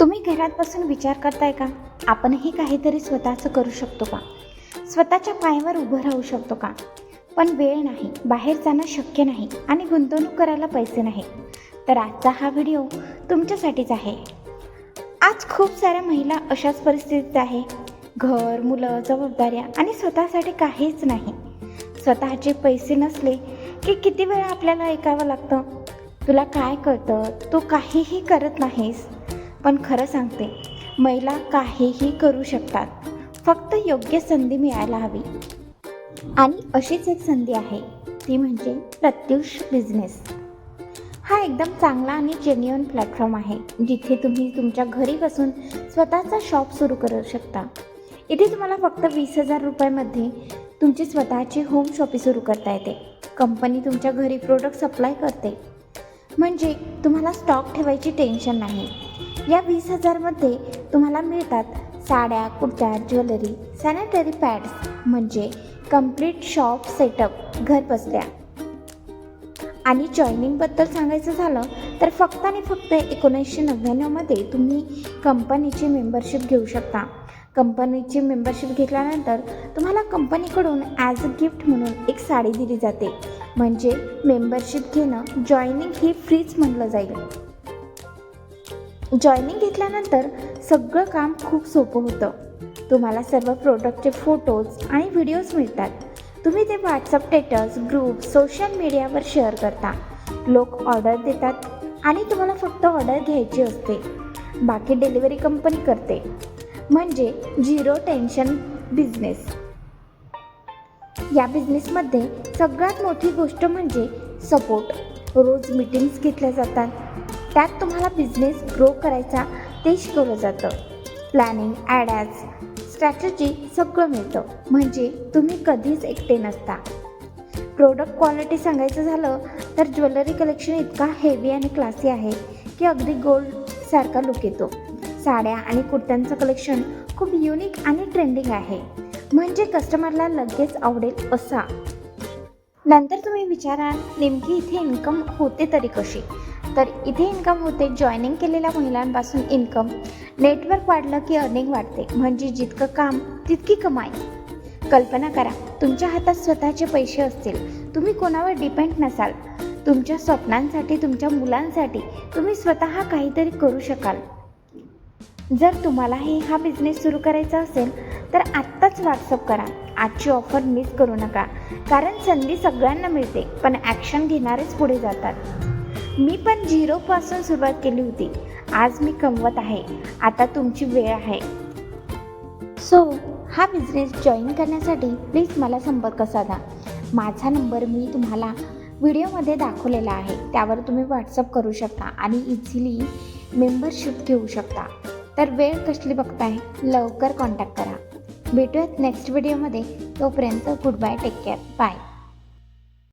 तुम्ही घरात बसून विचार करताय का? आपणही काहीतरी स्वतःचं करू शकतो का? स्वतःच्या पायावर उभं राहू शकतो का? पण वेळ नाही, बाहेर जाणं शक्य नाही आणि गुंतवणूक करायला पैसे नाही. तर आजचा हा व्हिडिओ तुमच्यासाठीच आहे. आज खूप साऱ्या महिला अशाच परिस्थितीत आहे. घर, मुलं, जबाबदाऱ्या आणि स्वतःसाठी काहीच नाही. स्वतःचे पैसे नसले की किती वेळा आपल्याला ऐकावं लागतं, तुला काय कळतं, तू काहीही करत नाहीस. पण खरं सांगते, महिला काहीही करू शकतात, फक्त योग्य संधी मिळायला हवी. आणि अशीच एक संधी आहे, ती म्हणजे प्रत्युष बिझनेस. हा एकदम चांगला आणि जेन्युइन प्लॅटफॉर्म आहे, जिथे तुम्ही तुमच्या घरी बसून स्वतःचा शॉप सुरू करू शकता. इथे तुम्हाला फक्त 20,000 रुपयामध्ये तुमची स्वतःची होम शॉपी सुरू करता येते. कंपनी तुमच्या घरी प्रोडक्ट सप्लाय करते, म्हणजे तुम्हाला स्टॉक ठेवायची टेन्शन नाही. या 20,000मध्ये तुम्हाला मिळतात साड्या, कुर्त्या, ज्वेलरी, सॅनिटरी पॅड्स, म्हणजे कम्प्लीट शॉप सेटअप घर बसल्या. आणि जॉईनिंगबद्दल सांगायचं झालं तर फक्त आणि फक्त 1999मध्ये तुम्ही कंपनीची मेंबरशिप घेऊ शकता. कंपनीची मेंबरशिप घेतल्यानंतर तुम्हाला कंपनीकडून ॲज अ गिफ्ट म्हणून एक साडी दिली जाते. म्हणजे मेंबरशिप घेणं, जॉईनिंग ही फ्रीच म्हटलं जाईल. जॉईनिंग घेतल्यानंतर सगळं काम खूप सोपं होतं. तुम्हाला सर्व प्रोडक्टचे फोटोज आणि व्हिडिओज मिळतात. तुम्ही ते व्हॉट्सअप स्टेटस, ग्रुप, सोशल मीडियावर शेअर करता. लोक ऑर्डर देतात आणि तुम्हाला फक्त ऑर्डर घ्यायची असते. बाकी डिलिव्हरी कंपनी करते. म्हणजे झिरो टेन्शन बिझनेस. या बिझनेसमध्ये सगळ्यात मोठी गोष्ट म्हणजे सपोर्ट. रोज मीटिंग्स घेतल्या जातात. त्यात तुम्हाला बिझनेस ग्रो करायचा ते शिकवलं जातं. प्लॅनिंग, ॲड्स, स्ट्रॅटेजी सगळं मिळतं. म्हणजे तुम्ही कधीच एकटे नसता. प्रोडक्ट क्वालिटी सांगायचं झालं तर ज्वेलरी कलेक्शन इतका हेवी आणि क्लासी आहे की अगदी गोल्डसारखा लुक येतो. साड्या आणि कुर्त्यांचं कलेक्शन खूप युनिक आणि ट्रेंडिंग आहे, म्हणजे कस्टमरला लगेच आवडेल असा. नंतर तुम्ही विचाराल, नेमकी इथे इन्कम होते तरी कशी? तर इथे इन्कम होते जॉईनिंग केलेल्या महिलांपासून इन्कम. नेटवर्क वाढलं की अर्निंग वाढते, म्हणजे जितकं काम तितकी कमाई. कल्पना करा, तुमच्या हातात स्वतःचे पैसे असतील, तुम्ही कोणावर डिपेंड नसाल. तुमच्या स्वप्नांसाठी, तुमच्या मुलांसाठी तुम्ही स्वतः काहीतरी करू शकाल. जर तुम्हालाही हा बिझनेस सुरू करायचा असेल तर आत्ताच व्हॉट्सअप करा. आजची ऑफर मिस करू नका, कारण संधी सगळ्यांना मिळते, पण ॲक्शन घेणारेच पुढे जातात. मी पण झिरोपासून सुरुवात केली होती. आज मी कमवत आहे. आता तुमची वेळ आहे. सो हा बिझनेस जॉईन करण्यासाठी प्लीज मला संपर्क साधा. माझा नंबर मी तुम्हाला व्हिडिओमध्ये दाखवलेला आहे. त्यावर तुम्ही व्हॉट्सअप करू शकता आणि इझिली मेंबरशिप घेऊ शकता. तर वेळ कसली बघताय, लवकर कॉन्टॅक्ट करा. भेटूयात नेक्स्ट व्हिडिओमध्ये. तोपर्यंत good bye, take care, bye.